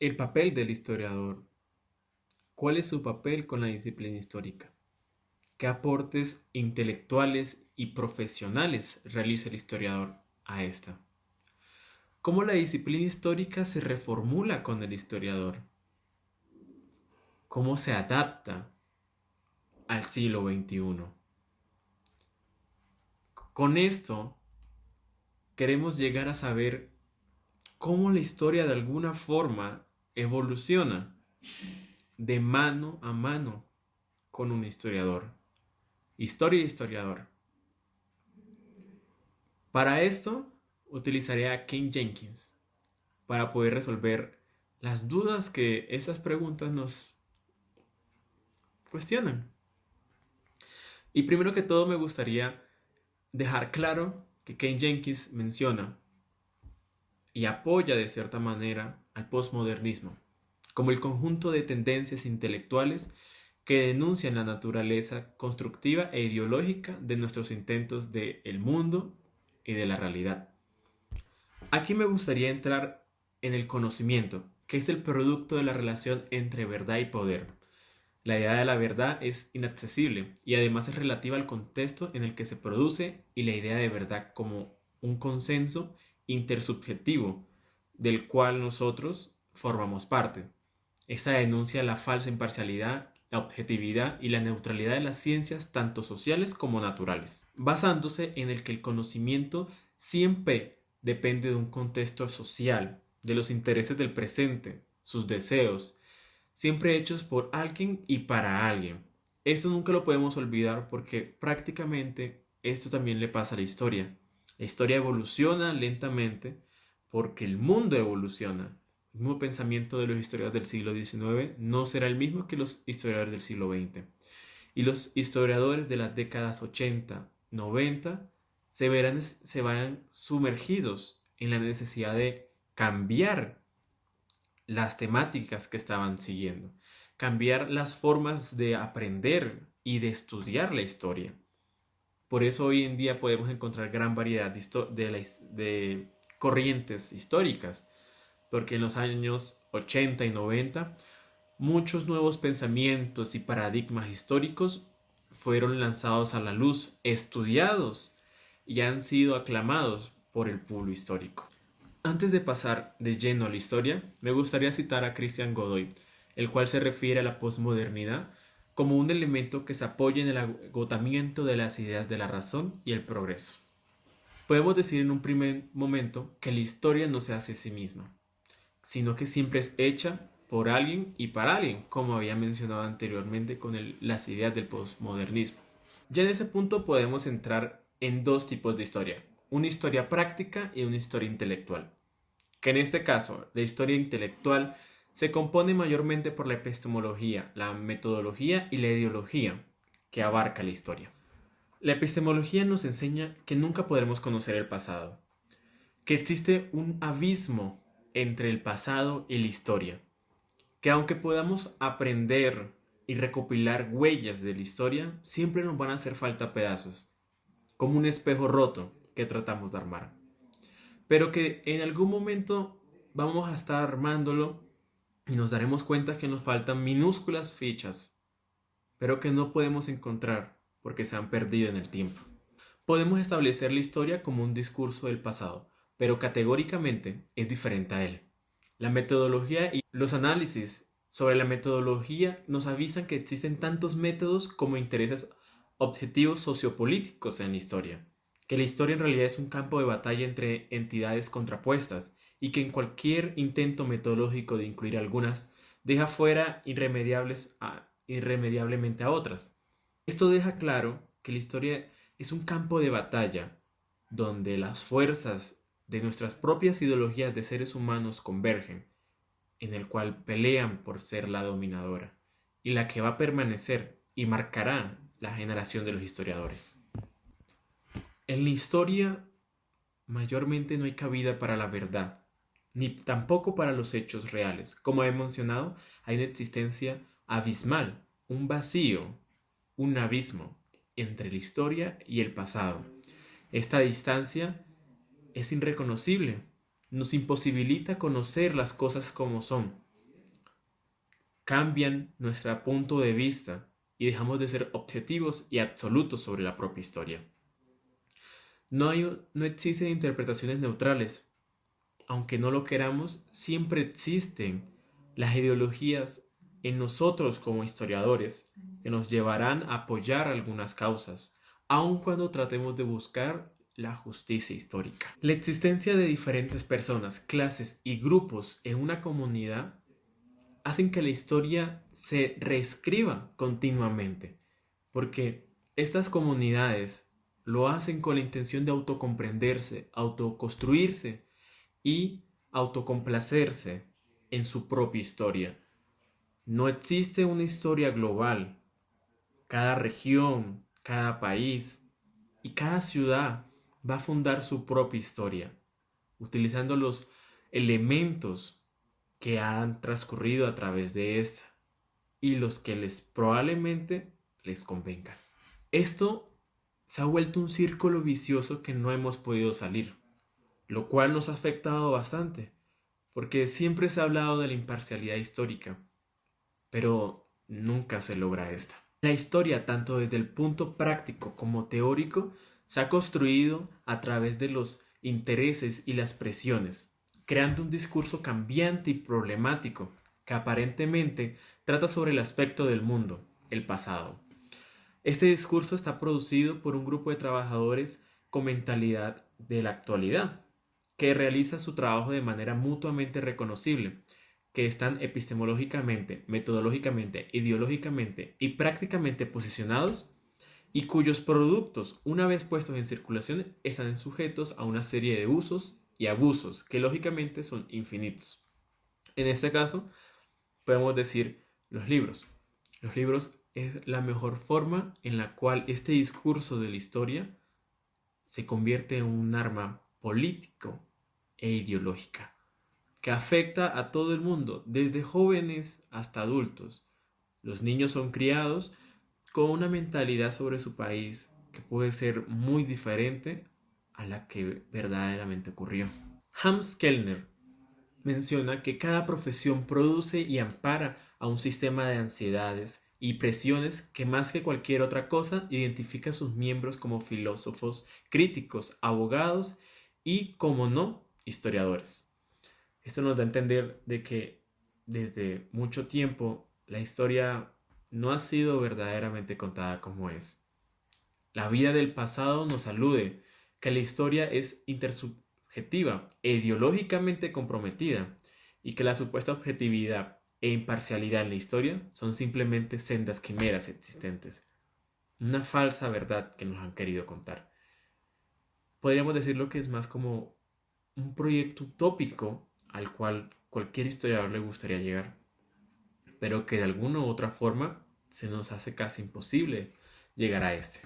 El papel del historiador. ¿Cuál es su papel con la disciplina histórica? ¿Qué aportes intelectuales y profesionales realiza el historiador a esta? ¿Cómo la disciplina histórica se reformula con el historiador? ¿Cómo se adapta al siglo XXI? Con esto queremos llegar a saber cómo la historia de alguna forma evoluciona de mano a mano con un historiador. Historia y historiador. Para esto utilizaré a Ken Jenkins para poder resolver las dudas que esas preguntas nos cuestionan. Y primero que todo me gustaría dejar claro que Ken Jenkins menciona y apoya de cierta manera al posmodernismo como el conjunto de tendencias intelectuales que denuncian la naturaleza constructiva e ideológica de nuestros intentos de el mundo y de la realidad. Aquí me gustaría entrar en el conocimiento, que es el producto de la relación entre verdad y poder. La idea de la verdad es inaccesible y además es relativa al contexto en el que se produce y la idea de verdad como un consenso intersubjetivo del cual nosotros formamos parte. Esta denuncia la falsa imparcialidad, la objetividad y la neutralidad de las ciencias tanto sociales como naturales, basándose en el que el conocimiento siempre depende de un contexto social, de los intereses del presente, sus deseos, siempre hechos por alguien y para alguien. Esto nunca lo podemos olvidar porque prácticamente esto también le pasa a la historia. La historia evoluciona lentamente porque el mundo evoluciona. El mismo pensamiento de los historiadores del siglo XIX no será el mismo que los historiadores del siglo XX. Y los historiadores de las décadas 80, 90 se verán sumergidos en la necesidad de cambiar las temáticas que estaban siguiendo, cambiar las formas de aprender y de estudiar la historia. Por eso hoy en día podemos encontrar gran variedad de corrientes históricas, porque en los años 80 y 90 muchos nuevos pensamientos y paradigmas históricos fueron lanzados a la luz, estudiados y han sido aclamados por el pueblo histórico. Antes de pasar de lleno a la historia, me gustaría citar a Christian Godoy, el cual se refiere a la posmodernidad como un elemento que se apoya en el agotamiento de las ideas de la razón y el progreso. Podemos decir en un primer momento que la historia no se hace a sí misma, sino que siempre es hecha por alguien y para alguien, como había mencionado anteriormente con las ideas del posmodernismo. Ya en ese punto podemos entrar en dos tipos de historia, una historia práctica y una historia intelectual, que en este caso la historia intelectual se compone mayormente por la epistemología, la metodología y la ideología que abarca la historia. La epistemología nos enseña que nunca podremos conocer el pasado, que existe un abismo entre el pasado y la historia, que aunque podamos aprender y recopilar huellas de la historia, siempre nos van a hacer falta pedazos, como un espejo roto que tratamos de armar. Pero que en algún momento vamos a estar armándolo y nos daremos cuenta que nos faltan minúsculas fichas, pero que no podemos encontrar porque se han perdido en el tiempo. Podemos establecer la historia como un discurso del pasado, pero categóricamente es diferente a él. La metodología y los análisis sobre la metodología nos avisan que existen tantos métodos como intereses objetivos sociopolíticos en la historia, que la historia en realidad es un campo de batalla entre entidades contrapuestas y que en cualquier intento metodológico de incluir algunas deja fuera irremediablemente a otras. Esto deja claro que la historia es un campo de batalla donde las fuerzas de nuestras propias ideologías de seres humanos convergen, en el cual pelean por ser la dominadora y la que va a permanecer y marcará la generación de los historiadores. En la historia mayormente no hay cabida para la verdad, ni tampoco para los hechos reales. Como he mencionado, hay una existencia abismal, un vacío, un abismo entre la historia y el pasado. Esta distancia es irreconocible, nos imposibilita conocer las cosas como son. cambian nuestro punto de vista y dejamos de ser objetivos y absolutos sobre la propia historia. No existen interpretaciones neutrales. Aunque no lo queramos, siempre existen las ideologías en nosotros como historiadores que nos llevarán a apoyar algunas causas, aun cuando tratemos de buscar la justicia histórica. La existencia de diferentes personas, clases y grupos en una comunidad hacen que la historia se reescriba continuamente, porque estas comunidades lo hacen con la intención de autocomprenderse, autoconstruirse y autocomplacerse en su propia historia. No existe una historia global. Cada región, cada país y cada ciudad va a fundar su propia historia, utilizando los elementos que han transcurrido a través de esta y los que probablemente les convengan. Esto se ha vuelto un círculo vicioso que no hemos podido salir, lo cual nos ha afectado bastante, porque siempre se ha hablado de la imparcialidad histórica, pero nunca se logra esta. La historia, tanto desde el punto práctico como teórico, se ha construido a través de los intereses y las presiones, creando un discurso cambiante y problemático que aparentemente trata sobre el aspecto del mundo, el pasado. Este discurso está producido por un grupo de trabajadores con mentalidad de la actualidad, que realiza su trabajo de manera mutuamente reconocible, que están epistemológicamente, metodológicamente, ideológicamente y prácticamente posicionados y cuyos productos, una vez puestos en circulación, están sujetos a una serie de usos y abusos que lógicamente son infinitos. En este caso, podemos decir los libros. Los libros es la mejor forma en la cual este discurso de la historia se convierte en un arma político e ideológica que afecta a todo el mundo, desde jóvenes hasta adultos. Los niños son criados con una mentalidad sobre su país que puede ser muy diferente a la que verdaderamente ocurrió. Hans Kellner menciona que cada profesión produce y ampara a un sistema de ansiedades y presiones que más que cualquier otra cosa identifica a sus miembros como filósofos, críticos, abogados y, como no, historiadores. Esto nos da a entender de que desde mucho tiempo la historia no ha sido verdaderamente contada como es. La vida del pasado nos alude que la historia es intersubjetiva e ideológicamente comprometida y que la supuesta objetividad e imparcialidad en la historia son simplemente sendas quimeras existentes. Una falsa verdad que nos han querido contar. Podríamos decirlo que es más como un proyecto utópico al cual cualquier historiador le gustaría llegar, pero que de alguna u otra forma se nos hace casi imposible llegar a este.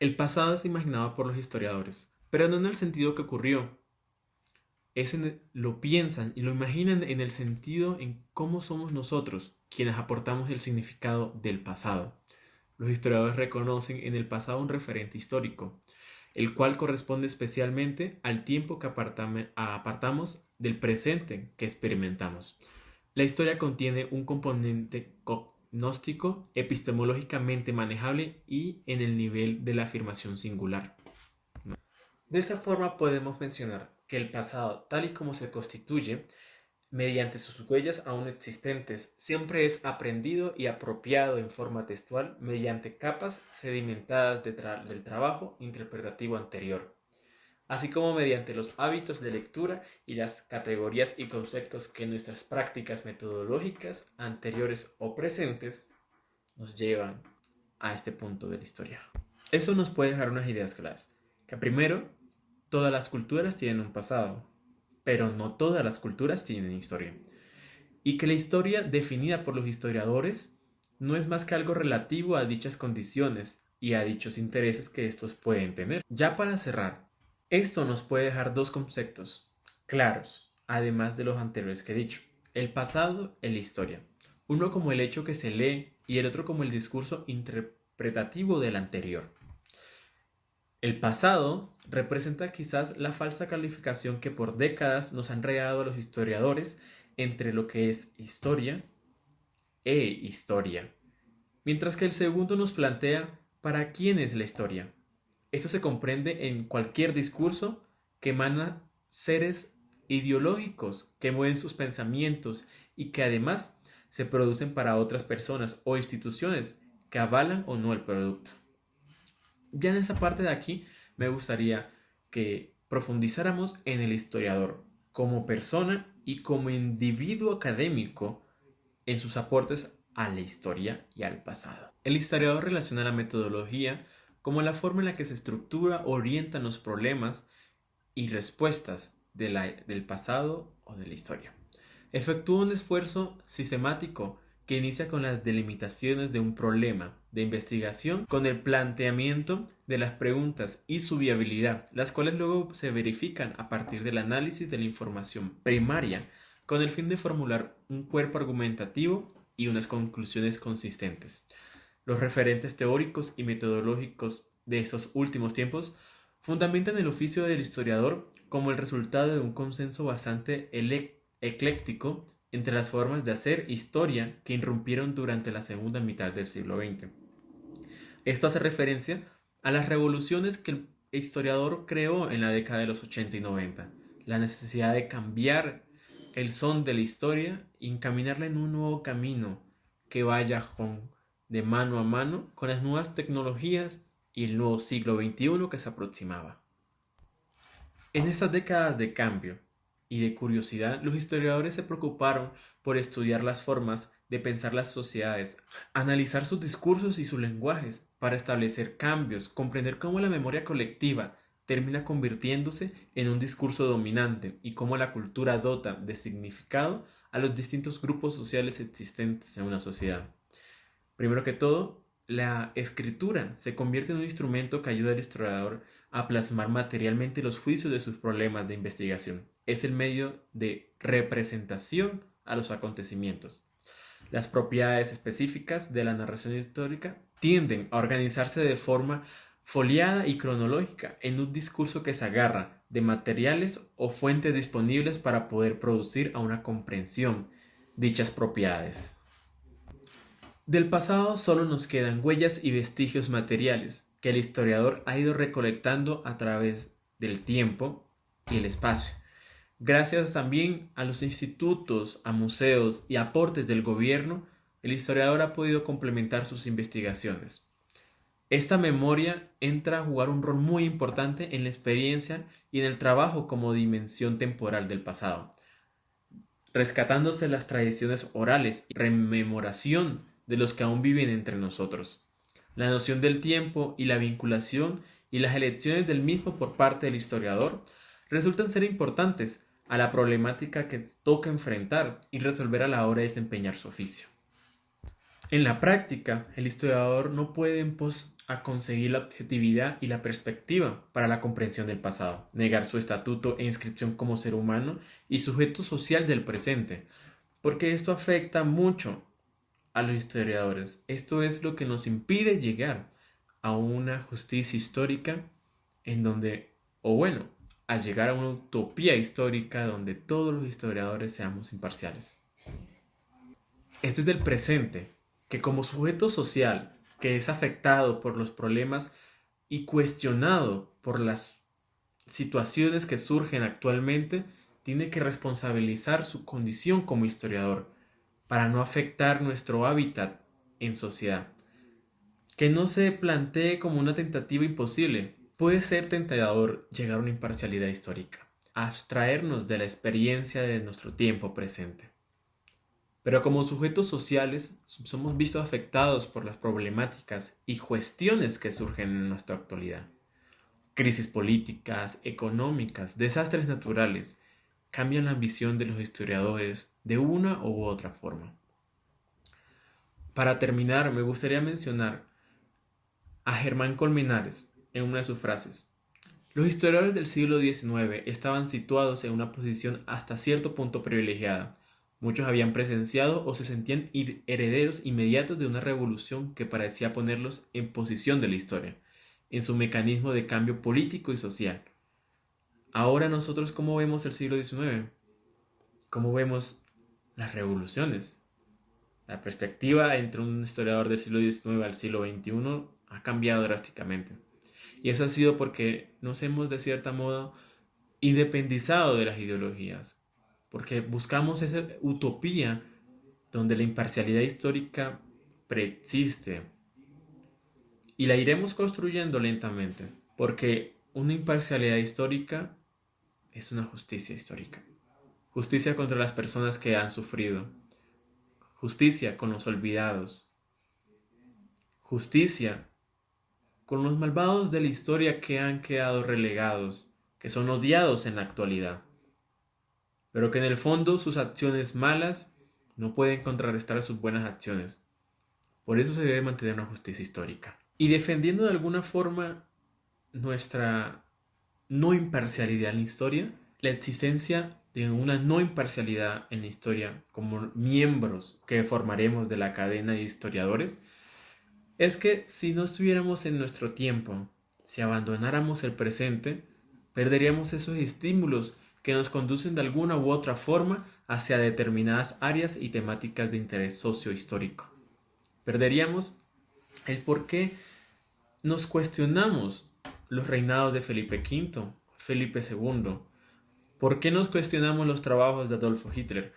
El pasado es imaginado por los historiadores, pero no en el sentido que ocurrió. Lo piensan y lo imaginan en el sentido en cómo somos nosotros quienes aportamos el significado del pasado. Los historiadores reconocen en el pasado un referente histórico, el cual corresponde especialmente al tiempo que apartamos del presente que experimentamos. La historia contiene un componente gnóstico, epistemológicamente manejable y en el nivel de la afirmación singular. De esta forma podemos mencionar que el pasado, tal y como se constituye, mediante sus huellas aún existentes, siempre es aprendido y apropiado en forma textual mediante capas sedimentadas del trabajo interpretativo anterior, así como mediante los hábitos de lectura y las categorías y conceptos que nuestras prácticas metodológicas anteriores o presentes nos llevan a este punto de la historia. Eso nos puede dejar unas ideas claras. Que primero, todas las culturas tienen un pasado, pero no todas las culturas tienen historia. Y que la historia definida por los historiadores no es más que algo relativo a dichas condiciones y a dichos intereses que estos pueden tener. Ya para cerrar, esto nos puede dejar dos conceptos claros, además de los anteriores que he dicho: el pasado y la historia. Uno como el hecho que se lee y el otro como el discurso interpretativo del anterior. El pasado representa quizás la falsa calificación que por décadas nos han regalado los historiadores entre lo que es historia e historia, mientras que el segundo nos plantea para quién es la historia. Esto se comprende en cualquier discurso que emana seres ideológicos que mueven sus pensamientos y que además se producen para otras personas o instituciones que avalan o no el producto. Ya en esa parte de aquí me gustaría que profundizáramos en el historiador como persona y como individuo académico en sus aportes a la historia y al pasado. El historiador relaciona la metodología como la forma en la que se estructura, orientan los problemas y respuestas del pasado o de la historia. Efectúa un esfuerzo sistemático que inicia con las delimitaciones de un problema de investigación, con el planteamiento de las preguntas y su viabilidad, las cuales luego se verifican a partir del análisis de la información primaria, con el fin de formular un cuerpo argumentativo y unas conclusiones consistentes. Los referentes teóricos y metodológicos de estos últimos tiempos fundamentan el oficio del historiador como el resultado de un consenso bastante ecléctico entre las formas de hacer historia que irrumpieron durante la segunda mitad del siglo XX. Esto hace referencia a las revoluciones que el historiador creó en la década de los 80 y 90, la necesidad de cambiar el son de la historia y encaminarla en un nuevo camino que vaya de mano a mano con las nuevas tecnologías y el nuevo siglo XXI que se aproximaba. En estas décadas de cambio y de curiosidad, los historiadores se preocuparon por estudiar las formas de pensar las sociedades, analizar sus discursos y sus lenguajes para establecer cambios, comprender cómo la memoria colectiva termina convirtiéndose en un discurso dominante y cómo la cultura dota de significado a los distintos grupos sociales existentes en una sociedad. Primero que todo, la escritura se convierte en un instrumento que ayuda al historiador a plasmar materialmente los juicios de sus problemas de investigación. Es el medio de representación a los acontecimientos. Las propiedades específicas de la narración histórica tienden a organizarse de forma foliada y cronológica en un discurso que se agarra de materiales o fuentes disponibles para poder producir a una comprensión dichas propiedades. Del pasado solo nos quedan huellas y vestigios materiales que el historiador ha ido recolectando a través del tiempo y el espacio. Gracias también a los institutos, a museos y aportes del gobierno, el historiador ha podido complementar sus investigaciones. Esta memoria entra a jugar un rol muy importante en la experiencia y en el trabajo como dimensión temporal del pasado, rescatándose las tradiciones orales y rememoración de los que aún viven entre nosotros. La noción del tiempo y la vinculación y las elecciones del mismo por parte del historiador resultan ser importantes a la problemática que toca enfrentar y resolver a la hora de desempeñar su oficio. En la práctica, el historiador no puede en pos a conseguir la objetividad y la perspectiva para la comprensión del pasado, negar su estatuto e inscripción como ser humano y sujeto social del presente, porque esto afecta mucho a los historiadores. Esto es lo que nos impide llegar a una justicia histórica en donde, o bueno, a llegar a una utopía histórica donde todos los historiadores seamos imparciales. Este es del presente, que como sujeto social que es afectado por los problemas y cuestionado por las situaciones que surgen actualmente, tiene que responsabilizar su condición como historiador para no afectar nuestro hábitat en sociedad. Que no se plantee como una tentativa imposible. Puede ser tentador llegar a una imparcialidad histórica, abstraernos de la experiencia de nuestro tiempo presente. Pero como sujetos sociales somos vistos afectados por las problemáticas y cuestiones que surgen en nuestra actualidad. Crisis políticas, económicas, desastres naturales, cambian la visión de los historiadores de una u otra forma. Para terminar, me gustaría mencionar a Germán Colmenares en una de sus frases. Los historiadores del siglo XIX estaban situados en una posición hasta cierto punto privilegiada. Muchos habían presenciado o se sentían herederos inmediatos de una revolución que parecía ponerlos en posición de la historia, en su mecanismo de cambio político y social. Ahora nosotros, ¿cómo vemos el siglo XIX? ¿Cómo vemos las revoluciones? La perspectiva entre un historiador del siglo XIX al siglo XXI ha cambiado drásticamente. Y eso ha sido porque nos hemos de cierta modo independizado de las ideologías, porque buscamos esa utopía donde la imparcialidad histórica preexiste y la iremos construyendo lentamente, porque una imparcialidad histórica es una justicia histórica. Justicia contra las personas que han sufrido, justicia con los olvidados, justicia con los malvados de la historia que han quedado relegados, que son odiados en la actualidad, pero que en el fondo sus acciones malas no pueden contrarrestar sus buenas acciones. Por eso se debe mantener una justicia histórica. Y defendiendo de alguna forma nuestra no imparcialidad en la historia, la existencia de una no imparcialidad en la historia como miembros que formaremos de la cadena de historiadores, es que si no estuviéramos en nuestro tiempo, si abandonáramos el presente, perderíamos esos estímulos que nos conducen de alguna u otra forma hacia determinadas áreas y temáticas de interés sociohistórico. Perderíamos el por qué nos cuestionamos los reinados de Felipe V, Felipe II, por qué nos cuestionamos los trabajos de Adolfo Hitler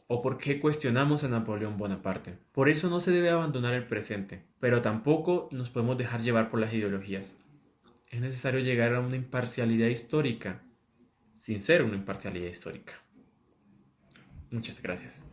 o por qué cuestionamos a Napoleón Bonaparte. Por eso no se debe abandonar el presente, pero tampoco nos podemos dejar llevar por las ideologías. Es necesario llegar a una imparcialidad histórica sin ser una imparcialidad histórica. Muchas gracias.